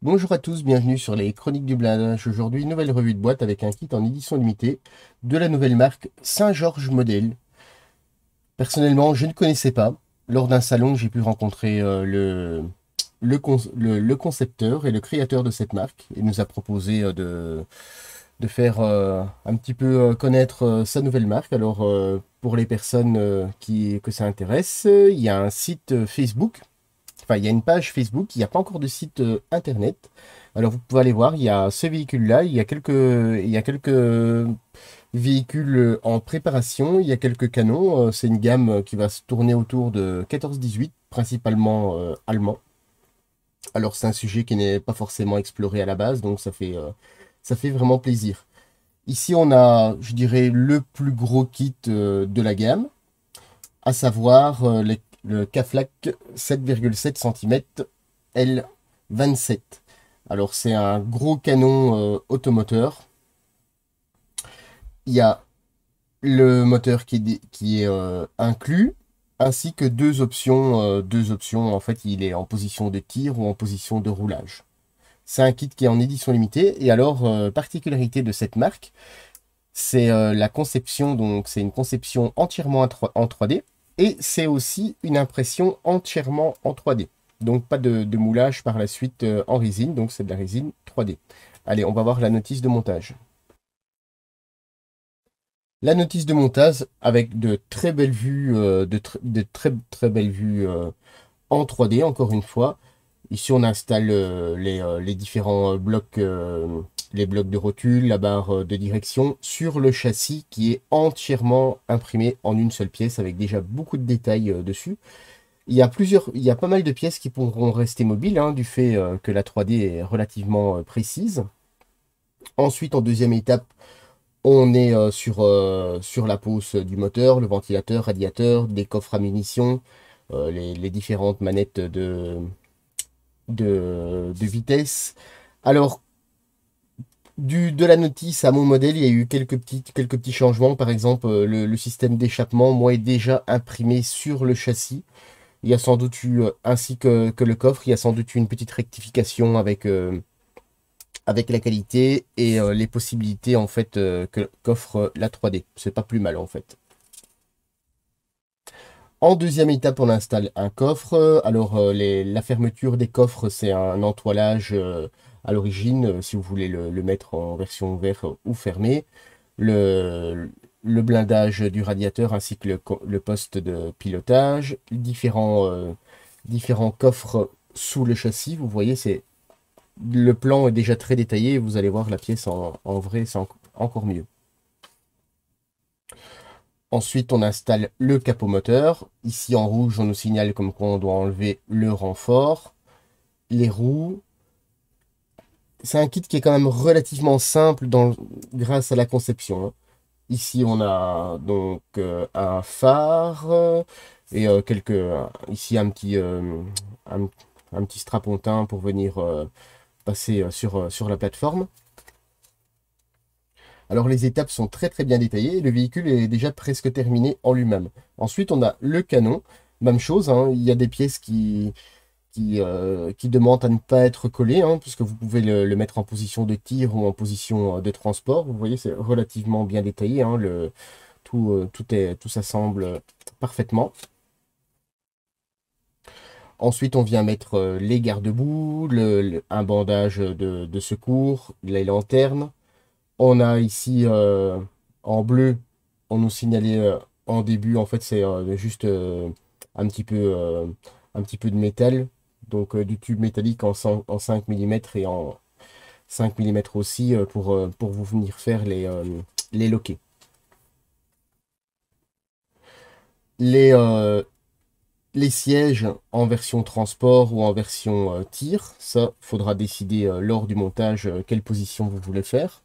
Bonjour à tous, bienvenue sur les Chroniques du Blindage. Aujourd'hui, nouvelle revue de boîte avec un kit en édition limitée de la nouvelle marque Saint-Georges Model. Personnellement, je ne connaissais pas. Lors d'un salon, j'ai pu rencontrer le concepteur et le créateur de cette marque. Il nous a proposé de faire un petit peu connaître sa nouvelle marque. Alors, pour les personnes que ça intéresse, il y a un site Facebook. Enfin, il y a une page Facebook, il n'y a pas encore de site internet. Alors vous pouvez aller voir, il y a ce véhicule-là, il y a quelques véhicules en préparation, il y a quelques canons. C'est une gamme qui va se tourner autour de 14-18, principalement allemand. Alors c'est un sujet qui n'est pas forcément exploré à la base, donc ça fait vraiment plaisir. Ici on a, je dirais, le plus gros kit de la gamme, à savoir le Caflac 7,7 cm L27. Alors c'est un gros canon automoteur. Il y a le moteur qui est inclus, ainsi que deux options. En fait, il est en position de tir ou en position de roulage. C'est un kit qui est en édition limitée. Et alors, particularité de cette marque, c'est la conception. Donc, c'est une conception entièrement en 3D. Et c'est aussi une impression entièrement en 3D. Donc, pas de moulage par la suite en résine. Donc, c'est de la résine 3D. Allez, on va voir la notice de montage. La notice de montage avec de très belles vues, de très très belles vues en 3D, encore une fois. Ici, on installe les différents blocs, les blocs de rotule, la barre de direction sur le châssis qui est entièrement imprimé en une seule pièce avec déjà beaucoup de détails dessus. Il y a pas mal de pièces qui pourront rester mobiles hein, du fait que la 3D est relativement précise. Ensuite, en deuxième étape, on est sur la pose du moteur, le ventilateur, radiateur, des coffres à munitions, les différentes manettes de vitesse. Alors, de la notice à mon modèle, il y a eu quelques petits changements. Par exemple, le système d'échappement, moi, est déjà imprimé sur le châssis. Il y a sans doute eu, ainsi que le coffre, il y a sans doute eu une petite rectification avec la qualité et les possibilités en fait qu'offre la 3D. C'est pas plus mal en fait. En deuxième étape, on installe un coffre. Alors, la fermeture des coffres, c'est un entoilage à l'origine, si vous voulez le mettre en version ouverte ou fermée. Le blindage du radiateur ainsi que le poste de pilotage. Différents coffres sous le châssis. Vous voyez, le plan est déjà très détaillé. Vous allez voir la pièce en vrai, c'est encore mieux. Ensuite, on installe le capot moteur. Ici, en rouge, on nous signale comme quoi on doit enlever le renfort, les roues. C'est un kit qui est quand même relativement simple grâce à la conception, hein. Ici, on a donc un phare et ici, un, un petit strapontin pour venir passer sur la plateforme. Alors les étapes sont très très bien détaillées et le véhicule est déjà presque terminé en lui-même. Ensuite on a le canon, même chose, hein, il y a des pièces qui demandent à ne pas être collées, hein, puisque vous pouvez le mettre en position de tir ou en position de transport. Vous voyez c'est relativement bien détaillé, hein, tout s'assemble parfaitement. Ensuite on vient mettre les garde-boue, un bandage de secours, les lanternes. On a ici en bleu, on nous signalait en début, en fait, c'est juste un petit peu, euh, un petit peu de métal, donc du tube métallique en 5 mm et en 5 mm aussi pour vous venir faire les loquets. Les, euh, les sièges en version transport ou en version tir, ça, faudra décider lors du montage quelle position vous voulez faire.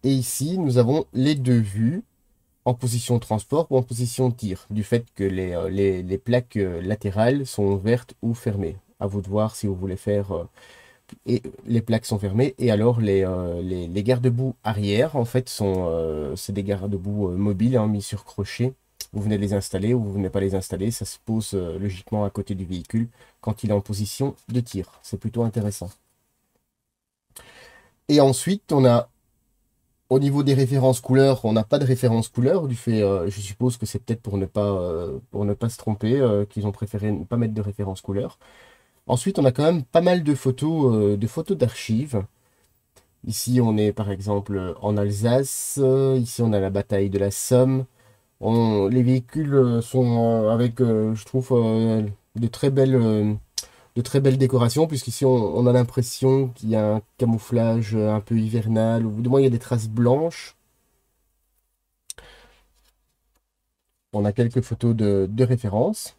Et ici, nous avons les deux vues en position transport ou en position tir, du fait que les plaques latérales sont ouvertes ou fermées. À vous de voir si vous voulez faire... et les plaques sont fermées, et alors les garde-boue arrière, en fait, c'est des garde-boue mobiles, hein, mis sur crochet, vous venez de les installer ou vous venez pas les installer. Ça se pose logiquement à côté du véhicule quand il est en position de tir. C'est plutôt intéressant. Et ensuite, on a au niveau des références couleurs, on n'a pas de référence couleur, du fait, je suppose que c'est peut-être pour ne pas se tromper, qu'ils ont préféré ne pas mettre de référence couleur. Ensuite, on a quand même pas mal de photos d'archives. Ici, on est par exemple en Alsace. Ici, on a la bataille de la Somme. Les véhicules sont avec, je trouve, de très belles décorations, puisqu'ici, on a l'impression qu'il y a un camouflage un peu hivernal, ou du moins, il y a des traces blanches. On a quelques photos de référence.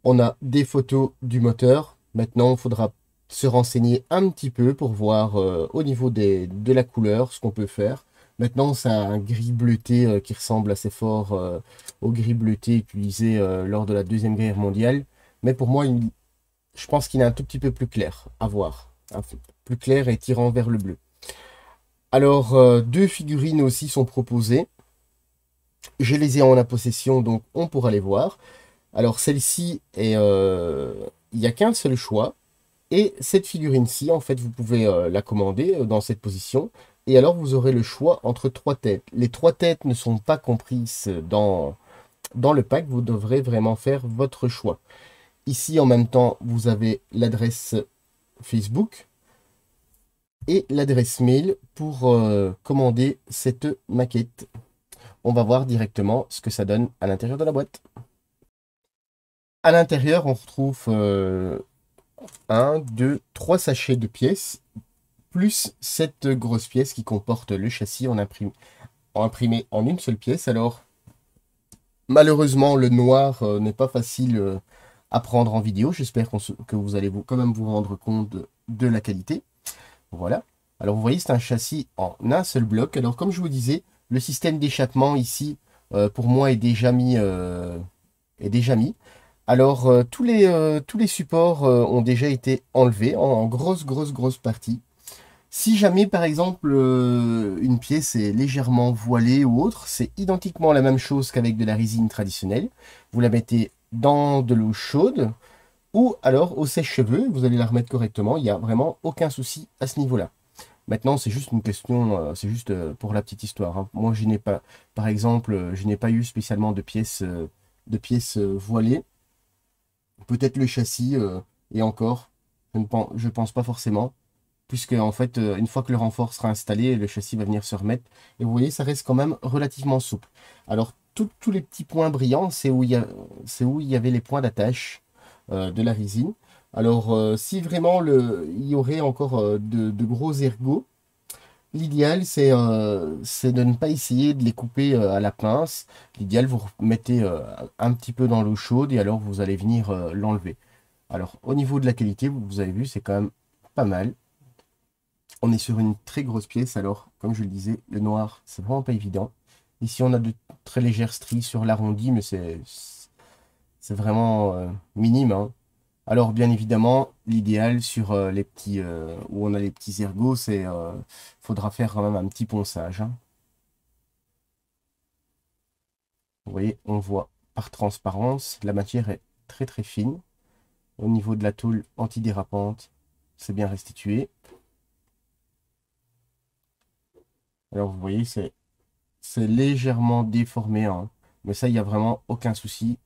On a des photos du moteur. Maintenant, il faudra se renseigner un petit peu pour voir au niveau de la couleur ce qu'on peut faire. Maintenant, c'est un gris bleuté qui ressemble assez fort au gris bleuté utilisé lors de la Deuxième Guerre mondiale. Mais pour moi, je pense qu'il est un tout petit peu plus clair à voir. Un peu plus clair et tirant vers le bleu. Alors, deux figurines aussi sont proposées. Je les ai en la possession, donc on pourra les voir. Alors celle-ci, il n'y a qu'un seul choix. Et cette figurine-ci, en fait, vous pouvez la commander dans cette position. Et alors, vous aurez le choix entre trois têtes. Les trois têtes ne sont pas comprises dans le pack. Vous devrez vraiment faire votre choix. Ici, en même temps, vous avez l'adresse Facebook et l'adresse mail pour commander cette maquette. On va voir directement ce que ça donne à l'intérieur de la boîte. À l'intérieur, on retrouve 1, 2, 3 sachets de pièces, plus cette grosse pièce qui comporte le châssis imprimé en une seule pièce. Alors, malheureusement, le noir n'est pas facile à prendre en vidéo. J'espère que vous allez quand même vous rendre compte de la qualité. Voilà. Alors, vous voyez, c'est un châssis en un seul bloc. Alors, comme je vous disais, le système d'échappement ici, pour moi, est déjà mis. Alors, tous les supports ont déjà été enlevés en grosse partie. Si jamais, par exemple, une pièce est légèrement voilée ou autre, c'est identiquement la même chose qu'avec de la résine traditionnelle. Vous la mettez dans de l'eau chaude ou alors au sèche-cheveux, vous allez la remettre correctement. Il n'y a vraiment aucun souci à ce niveau-là. Maintenant, c'est juste une question, c'est juste pour la petite histoire, hein. Moi, je n'ai pas, par exemple, je n'ai pas eu spécialement de pièces voilées. Peut-être le châssis, et encore, je pense pas forcément, puisque en fait, une fois que le renfort sera installé, le châssis va venir se remettre. Et vous voyez, ça reste quand même relativement souple. Alors, tous les petits points brillants, c'est où il y avait les points d'attache de la résine. Alors, si vraiment il y aurait encore de gros ergots, l'idéal, c'est de ne pas essayer de les couper à la pince. L'idéal, vous mettez un petit peu dans l'eau chaude et alors vous allez venir l'enlever. Alors, au niveau de la qualité, vous avez vu, c'est quand même pas mal. On est sur une très grosse pièce. Alors, comme je le disais, le noir, c'est vraiment pas évident. Ici, on a de très légères stries sur l'arrondi, mais c'est vraiment minime, hein. Alors, bien évidemment, l'idéal sur les petits où on a les petits ergots, faudra faire quand même un petit ponçage, hein. Vous voyez, on voit par transparence, la matière est très fine. Au niveau de la tôle antidérapante, c'est bien restitué. Alors, vous voyez, c'est légèrement déformé, hein. Mais ça, il n'y a vraiment aucun souci.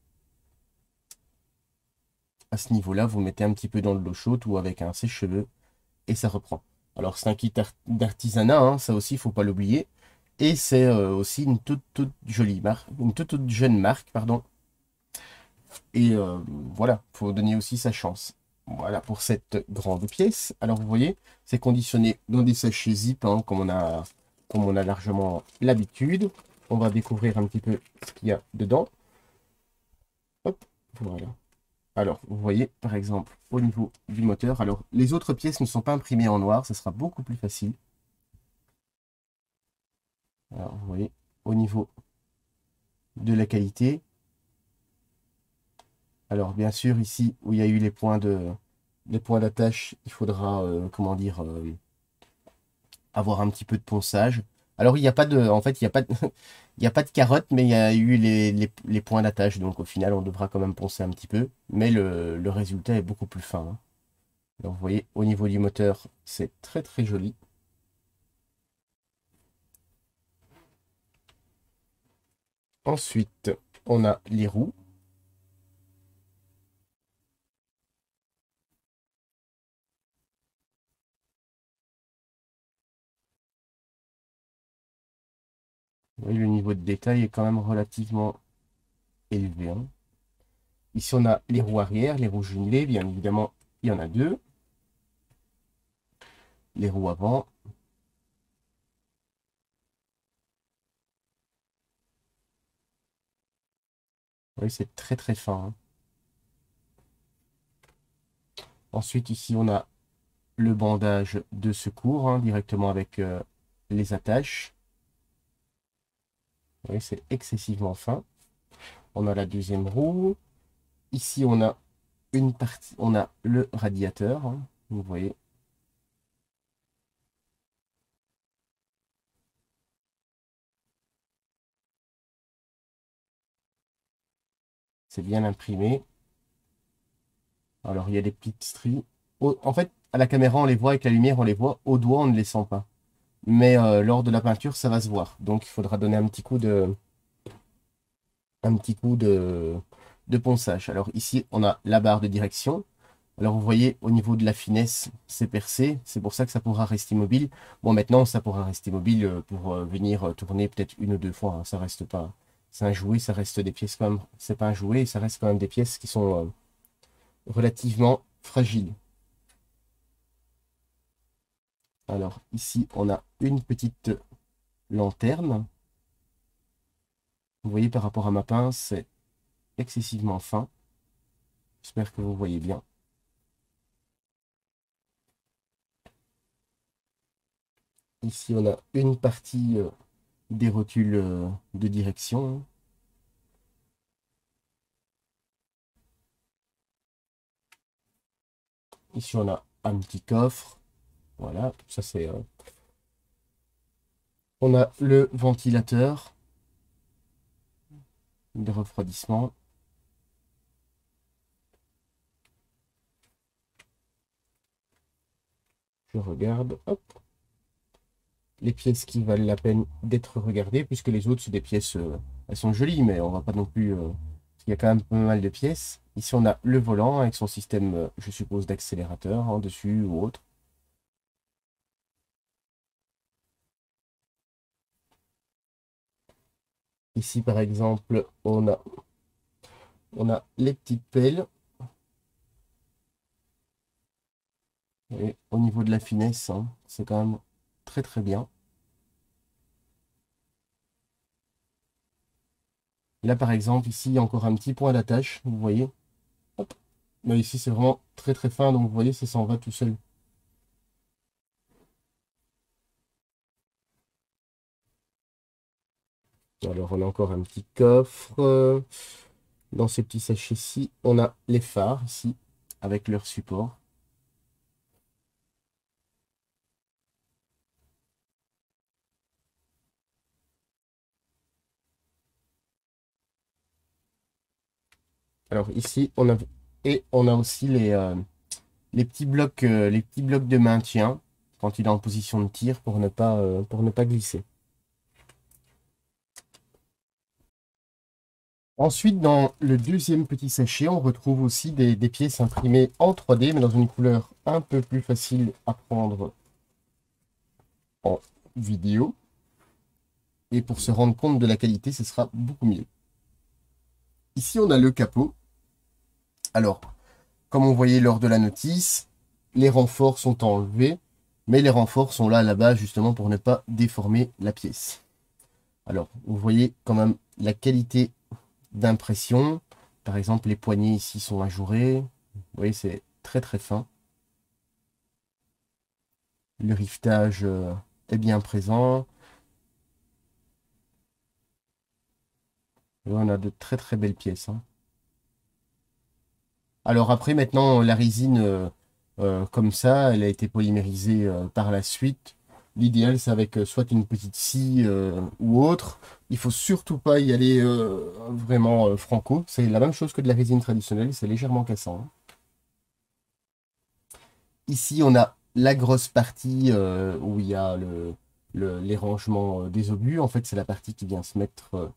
À ce niveau-là, vous mettez un petit peu dans de l'eau chaude ou avec un sèche-cheveux et ça reprend. Alors, c'est un kit d'artisanat, hein, ça aussi, il ne faut pas l'oublier. Et c'est aussi une toute jolie marque, une toute jeune marque, pardon. Et voilà, il faut donner aussi sa chance. Voilà pour cette grande pièce. Alors, vous voyez, c'est conditionné dans des sachets zip, hein, comme on a largement l'habitude. On va découvrir un petit peu ce qu'il y a dedans. Hop, voilà. Alors, vous voyez, par exemple, au niveau du moteur, alors les autres pièces ne sont pas imprimées en noir, ça sera beaucoup plus facile. Alors, vous voyez, au niveau de la qualité. Alors, bien sûr, ici, où il y a eu les points d'attache, il faudra, comment dire, avoir un petit peu de ponçage. Alors, il n'y a pas de, en fait, il n'y a pas de, il y a pas de carotte, mais il y a eu les points d'attache. Donc, au final, on devra quand même poncer un petit peu. Mais le résultat est beaucoup plus fin, hein. Donc, vous voyez, au niveau du moteur, c'est très très joli. Ensuite, on a les roues. Vous voyez, le niveau de détail est quand même relativement élevé, hein. Ici, on a les roues arrière, les roues jumelées. Bien évidemment, il y en a deux. Les roues avant. Oui, c'est très très fin, hein. Ensuite, ici, on a le bandage de secours, hein, directement avec les attaches. Oui, c'est excessivement fin. On a la deuxième roue. Ici, on a une partie, on a le radiateur, hein, vous voyez. C'est bien imprimé. Alors, il y a des petites stries. En fait, à la caméra, on les voit avec la lumière, on les voit. Au doigt, on ne les sent pas. Mais lors de la peinture, ça va se voir. Donc, il faudra donner un petit coup de ponçage. Alors, ici, on a la barre de direction. Alors, vous voyez, au niveau de la finesse, c'est percé. C'est pour ça que ça pourra rester mobile. Bon, maintenant, ça pourra rester mobile pour venir tourner peut-être une ou deux fois, hein. Ça reste pas. C'est un jouet, ça reste des pièces quand même. C'est pas un jouet, ça reste quand même des pièces qui sont relativement fragiles. Alors, ici, on a une petite lanterne. Vous voyez, par rapport à ma pince, c'est excessivement fin. J'espère que vous voyez bien. Ici, on a une partie des rotules de direction. Ici, on a un petit coffre. Voilà, ça c'est. On a le ventilateur de refroidissement. Je regarde. Hop. Les pièces qui valent la peine d'être regardées, puisque les autres, c'est des pièces. Elles sont jolies, mais on va pas non plus. Il y a quand même pas mal de pièces. Ici, on a le volant avec son système, je suppose, d'accélérateur, hein, dessus ou autre. Ici, par exemple, on a les petites pelles. Et au niveau de la finesse, hein, c'est quand même très très bien. Là, par exemple, ici, il y a encore un petit point d'attache, vous voyez. Hop. Mais ici, c'est vraiment très très fin, donc vous voyez, ça s'en va tout seul. Alors, on a encore un petit coffre. Dans ces petits sachets-ci, on a les phares, ici, avec leur support. Alors, ici, on a aussi les petits blocs de maintien quand il est en position de tir pour ne pas glisser. Ensuite, dans le deuxième petit sachet, on retrouve aussi des pièces imprimées en 3D, mais dans une couleur un peu plus facile à prendre en vidéo. Et pour se rendre compte de la qualité, ce sera beaucoup mieux. Ici, on a le capot. Alors, comme on voyait lors de la notice, les renforts sont enlevés, mais les renforts sont là à la base justement pour ne pas déformer la pièce. Alors, vous voyez quand même la qualité d'impression. Par exemple, les poignées ici sont ajourées. Vous voyez, c'est très très fin. Le rivetage est bien présent. Et on a de très très belles pièces, hein. Alors après, maintenant, la résine comme ça, elle a été polymérisée par la suite. L'idéal, c'est avec soit une petite scie ou autre. Il faut surtout pas y aller vraiment franco. C'est la même chose que de la résine traditionnelle, c'est légèrement cassant, hein. Ici, on a la grosse partie où il y a les rangements des obus. En fait, c'est la partie qui vient se mettre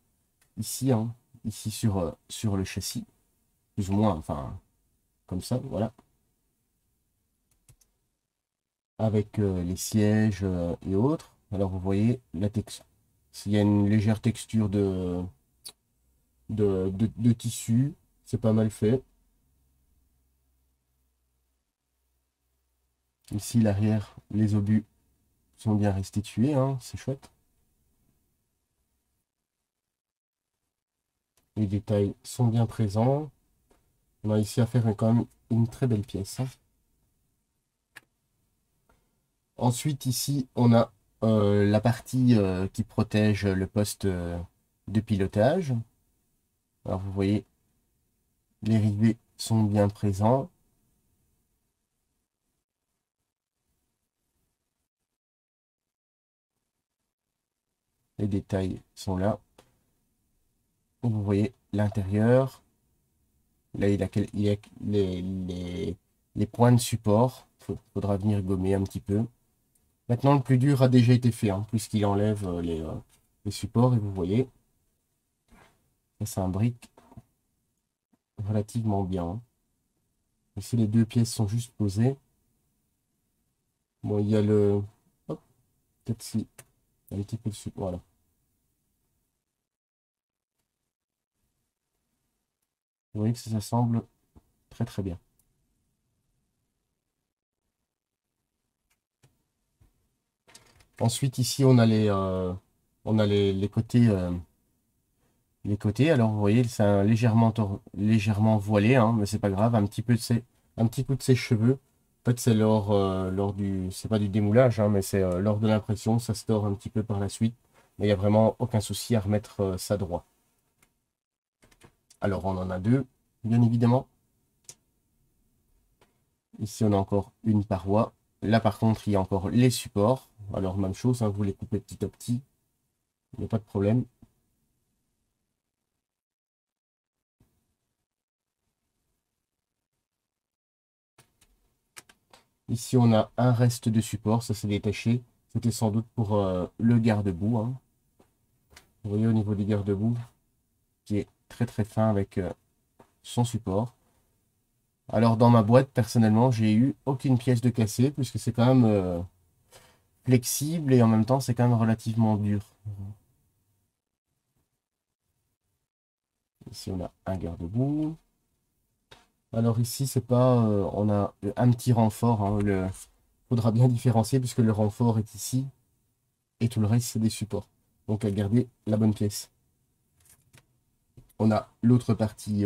ici, hein, ici sur le châssis, plus ou moins, enfin, comme ça, voilà. Avec les sièges et autres. Alors, vous voyez, la texture. Il y a une légère texture de tissu. C'est pas mal fait. Ici, l'arrière, les obus sont bien restitués, hein, c'est chouette. Les détails sont bien présents. On a ici à faire quand même une très belle pièce, hein. Ensuite, ici, on a la partie qui protège le poste de pilotage. Alors, vous voyez, les rivets sont bien présents. Les détails sont là. Vous voyez l'intérieur. Là, il y a les points de support. Il faudra venir gommer un petit peu. Maintenant, le plus dur a déjà été fait, hein, puisqu'il enlève les supports. Et vous voyez, ça s'imbrique relativement bien, hein. Ici, les deux pièces sont juste posées. Bon, il y a le... Hop, peut-être si... Un petit peu dessus, voilà. Vous voyez que ça s'assemble très très bien. Ensuite, ici, on a les côtés... les côtés, alors vous voyez, c'est légèrement voilé, hein, mais c'est pas grave, un petit coup de sèche-cheveux. En fait, c'est lors du, c'est pas du démoulage, hein, mais c'est lors de l'impression, ça se tord un petit peu par la suite. Mais il n'y a vraiment aucun souci à remettre ça droit. Alors, on en a deux, bien évidemment. Ici, on a encore une paroi. Là, par contre, il y a encore les supports. Alors, même chose, hein, vous les coupez petit à petit, il n'y a pas de problème. Ici, on a un reste de support, ça s'est détaché. C'était sans doute pour le garde-boue, hein. Vous voyez au niveau du garde-boue, qui est très très fin avec son support. Alors dans ma boîte, personnellement, j'ai eu aucune pièce de cassée, puisque c'est quand même flexible et en même temps, c'est quand même relativement dur. Ici, on a un garde-boue. Alors ici, c'est pas, on a un petit renfort, hein, faudra bien différencier, puisque le renfort est ici, et tout le reste, c'est des supports. Donc à garder la bonne pièce. On a l'autre partie,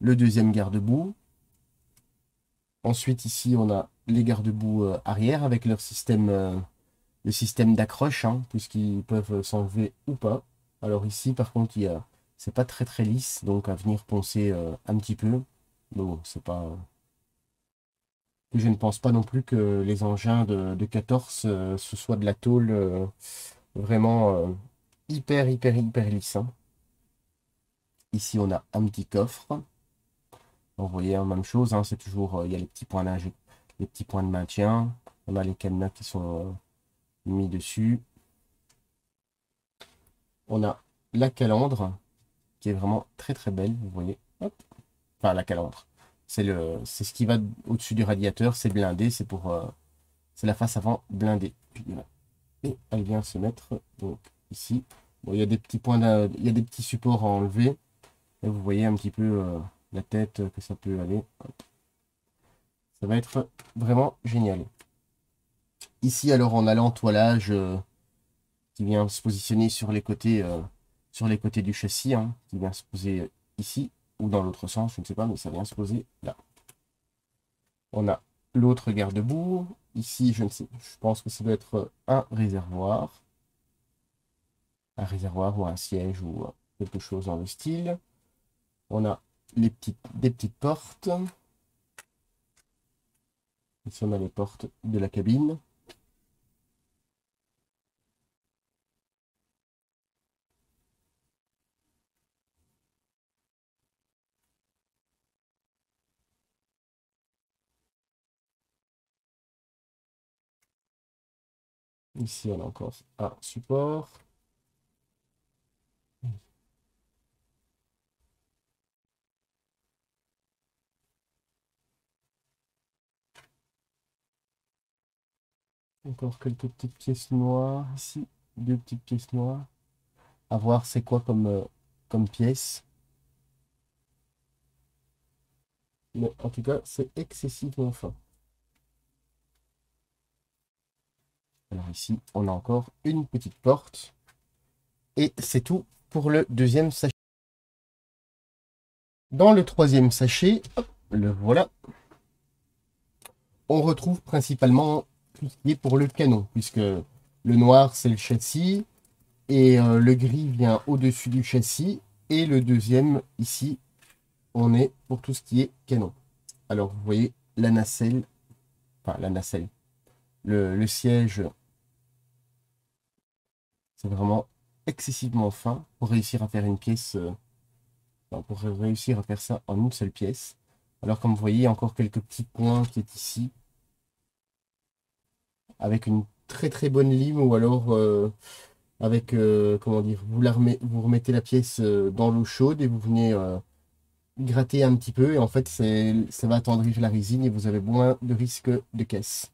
le deuxième garde-boue. Ensuite, ici, on a les garde-boue arrière avec leur système, le système d'accroche, hein, puisqu'ils peuvent s'enlever ou pas. Alors ici, par contre, c'est pas très très lisse, donc à venir poncer un petit peu. Mais bon, c'est pas. Je ne pense pas non plus que les engins de 14 ce soit de la tôle vraiment hyper lisse, hein. Ici, on a un petit coffre. Donc, vous voyez, hein, même chose, hein, c'est toujours, il y a les petits points de maintien. On a les cadenas qui sont mis dessus. On a la calandre qui est vraiment très très belle, vous voyez. Hop. Enfin, la calandre. C'est ce qui va au-dessus du radiateur, c'est blindé, c'est la face avant blindée. Puis, voilà. Et elle vient se mettre donc ici. Bon, il y a des petits il y a des petits supports à enlever. Et vous voyez un petit peu la tête que ça peut aller. Hop. Ça va être vraiment génial. Ici, alors, on a l'entoilage qui vient se positionner sur les côtés du châssis, hein, qui vient se poser ici, ou dans l'autre sens, je ne sais pas, mais ça vient se poser là. On a l'autre garde-boue. Ici, je ne sais, je pense que ça doit être un réservoir. Un réservoir ou un siège ou quelque chose dans le style. On a des petites portes. Ici, on a les portes de la cabine. Ici, on a encore un support. Encore quelques petites pièces noires ici. Deux petites pièces noires. À voir c'est quoi comme pièce. Mais en tout cas, c'est excessivement fin. Alors ici, on a encore une petite porte. Et c'est tout pour le deuxième sachet. Dans le troisième sachet, hop, le voilà. On retrouve principalement tout ce qui est pour le canon, puisque le noir, c'est le châssis, et le gris vient au-dessus du châssis, et le deuxième, ici, on est pour tout ce qui est canon. Alors, vous voyez, la nacelle, enfin, la nacelle, le siège, c'est vraiment excessivement fin pour réussir à faire une pièce, enfin, pour réussir à faire ça en une seule pièce. Alors, comme vous voyez, il y a encore quelques petits points qui est ici, avec une très très bonne lime, ou alors avec, comment dire, vous remettez la pièce dans l'eau chaude et vous venez gratter un petit peu, et en fait, ça va attendrir la résine et vous avez moins de risque de casse.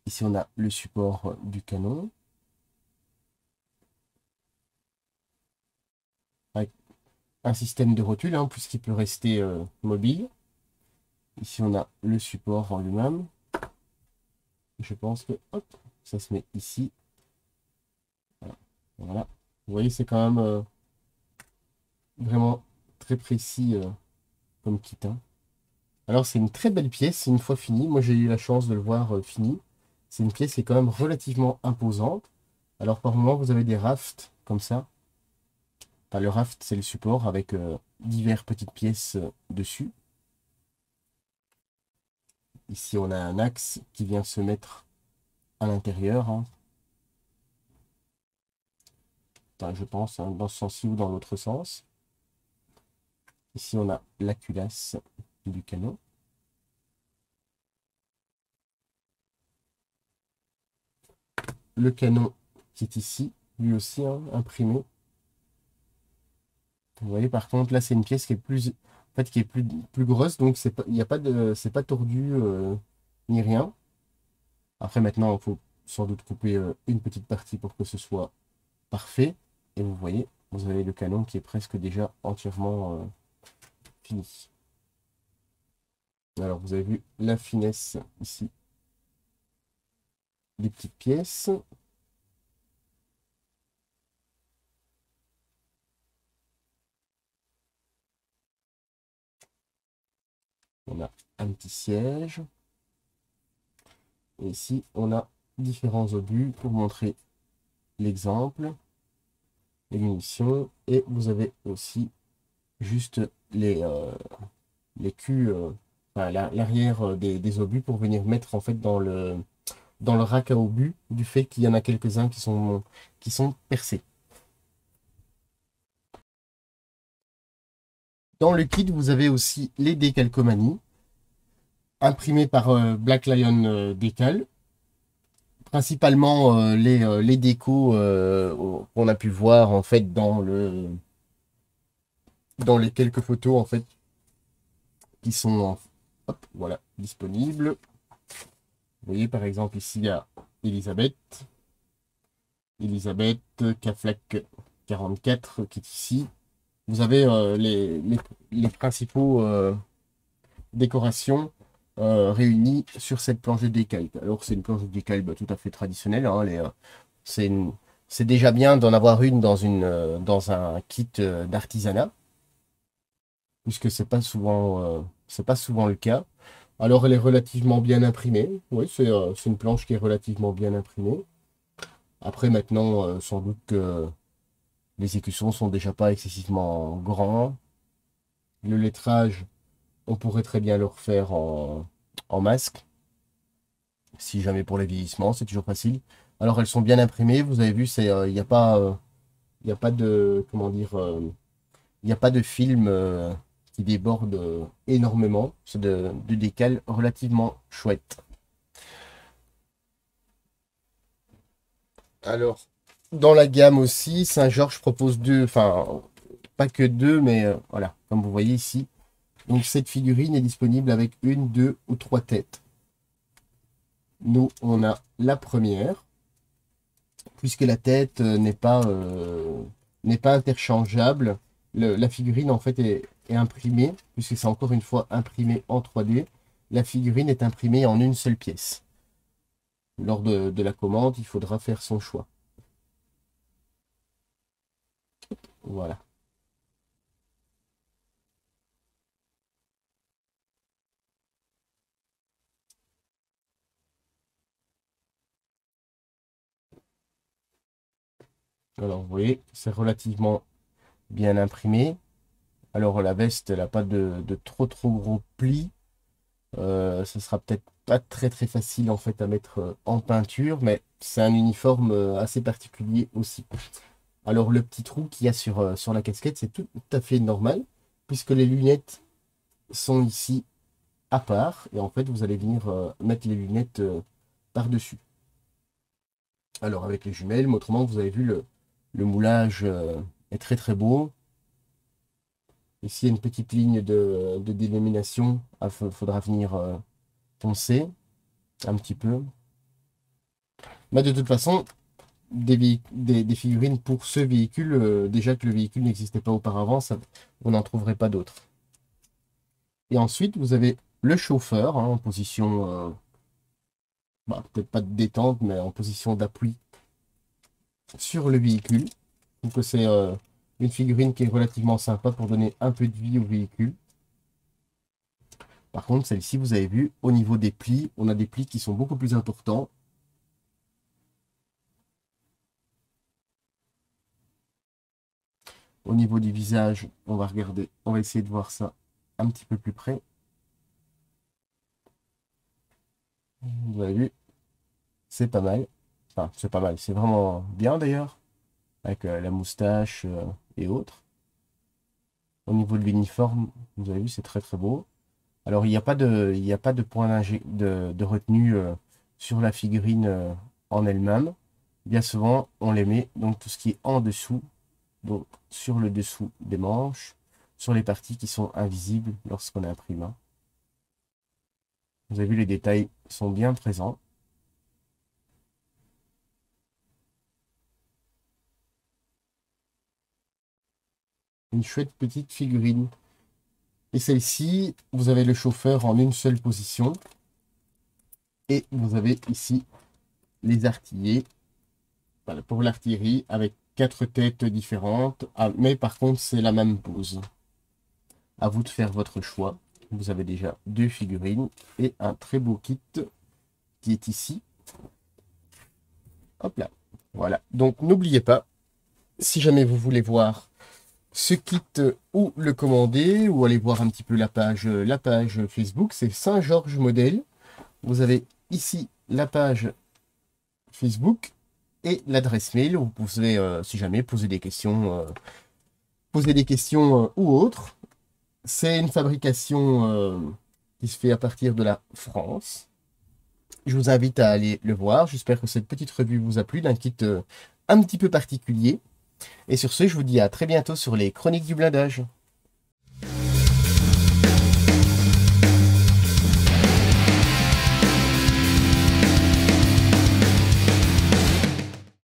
Ici, on a le support du canon, avec un système de rotule, hein, puisqu'il peut rester mobile. Ici, on a le support en lui-même. Je pense que, hop, ça se met ici. Voilà. Voilà. Vous voyez, c'est quand même vraiment très précis comme kit, hein. Alors, c'est une très belle pièce, une fois fini. Moi, j'ai eu la chance de le voir fini. C'est une pièce qui est quand même relativement imposante. Alors, par moment, vous avez des rafts comme ça. Enfin, le raft, c'est le support avec diverses petites pièces dessus. Ici, on a un axe qui vient se mettre à l'intérieur, hein. Enfin, je pense, hein, dans ce sens-ci ou dans l'autre sens. Ici, on a la culasse du canon. Le canon qui est ici, lui aussi, hein, imprimé. Vous voyez, par contre, là, c'est une pièce qui est plus, en fait, qui est plus grosse, donc c'est pas, il y a pas de, c'est pas tordu ni rien. Après, maintenant, il faut sans doute couper une petite partie pour que ce soit parfait. Et vous voyez, vous avez le canon qui est presque déjà entièrement fini. Alors, vous avez vu la finesse ici des petites pièces. On a un petit siège. Et ici, on a différents obus pour montrer l'exemple, les munitions. Et vous avez aussi juste les culs, enfin, l'arrière des obus pour venir mettre en fait dans le rack à obus, du fait qu'il y en a quelques-uns qui sont percés. Dans le kit, vous avez aussi les décalcomanies, imprimées par Black Lion Décal. Principalement les décos qu'on a pu voir en fait dans les quelques photos en fait qui sont hop, voilà, disponibles. Vous voyez par exemple ici il y a Elisabeth, Caflac 44 qui est ici. Vous avez les principaux décorations réunies sur cette planche de décalque. Alors c'est une planche de décalque tout à fait traditionnelle, hein, c'est déjà bien d'en avoir une dans un kit d'artisanat, puisque c'est pas souvent le cas. Alors elle est relativement bien imprimée. Oui, c'est une planche qui est relativement bien imprimée. Après maintenant, sans doute que les écussons sont déjà pas excessivement grands. Le lettrage, on pourrait très bien le refaire en masque. Si jamais pour les vieillissements, c'est toujours facile. Alors elles sont bien imprimées, vous avez vu, il n'y a pas de, comment dire, il n'y a pas de film qui déborde énormément. C'est de décal relativement chouette. Alors, dans la gamme aussi, Saint-Georges propose deux, enfin, pas que deux, mais voilà, comme vous voyez ici. Donc, cette figurine est disponible avec une, deux ou trois têtes. Nous, on a la première, puisque la tête n'est pas interchangeable. La figurine, en fait, est imprimée, puisque c'est encore une fois imprimé en 3D. La figurine est imprimée en une seule pièce. Lors de la commande, il faudra faire son choix. Voilà. Alors, vous voyez, c'est relativement bien imprimé. Alors, la veste, elle n'a pas de trop gros plis. Ce sera peut-être pas très facile en fait à mettre en peinture, mais c'est un uniforme assez particulier aussi. Alors, le petit trou qu'il y a sur la casquette, c'est tout à fait normal, puisque les lunettes sont ici à part, et en fait, vous allez venir mettre les lunettes par-dessus. Alors, avec les jumelles, mais autrement, vous avez vu le moulage est très beau. Ici, il y a une petite ligne de dénomination. Il faudra venir poncer un petit peu. Mais de toute façon, des figurines pour ce véhicule, déjà que le véhicule n'existait pas auparavant, on n'en trouverait pas d'autres. Et ensuite, vous avez le chauffeur en position, peut-être pas de détente, mais en position d'appui sur le véhicule. Donc c'est une figurine qui est relativement sympa pour donner un peu de vie au véhicule. Par contre, celle-ci, vous avez vu, au niveau des plis, on a des plis qui sont beaucoup plus importants. Au niveau du visage, on va regarder, on va essayer de voir ça un petit peu plus près. Vous avez vu, c'est pas mal. Enfin, c'est pas mal, c'est vraiment bien d'ailleurs, avec la moustache et autres. Au niveau de l'uniforme, vous avez vu, c'est très beau. Alors, il n'y a pas de point de retenue sur la figurine en elle-même. Bien souvent, on les met, donc tout ce qui est en dessous, donc sur le dessous des manches, sur les parties qui sont invisibles lorsqu'on imprime, hein. Vous avez vu, les détails sont bien présents. Une chouette petite figurine. Et celle-ci, vous avez le chauffeur en une seule position. Et vous avez ici les artillers. Voilà, pour l'artillerie, avec 4 têtes différentes. Ah, mais par contre, c'est la même pose. À vous de faire votre choix. Vous avez déjà 2 figurines et un très beau kit qui est ici. Hop là. Voilà. Donc, n'oubliez pas, si jamais vous voulez voir ce kit ou le commander ou aller voir un petit peu la page Facebook, c'est Saint-Georges Modèle. Vous avez ici la page Facebook et l'adresse mail. Vous pouvez, si jamais, poser des questions, ou autres. C'est une fabrication qui se fait à partir de la France. Je vous invite à aller le voir. J'espère que cette petite revue vous a plu d'un kit un petit peu particulier. Et sur ce, je vous dis à très bientôt sur les Chroniques du blindage.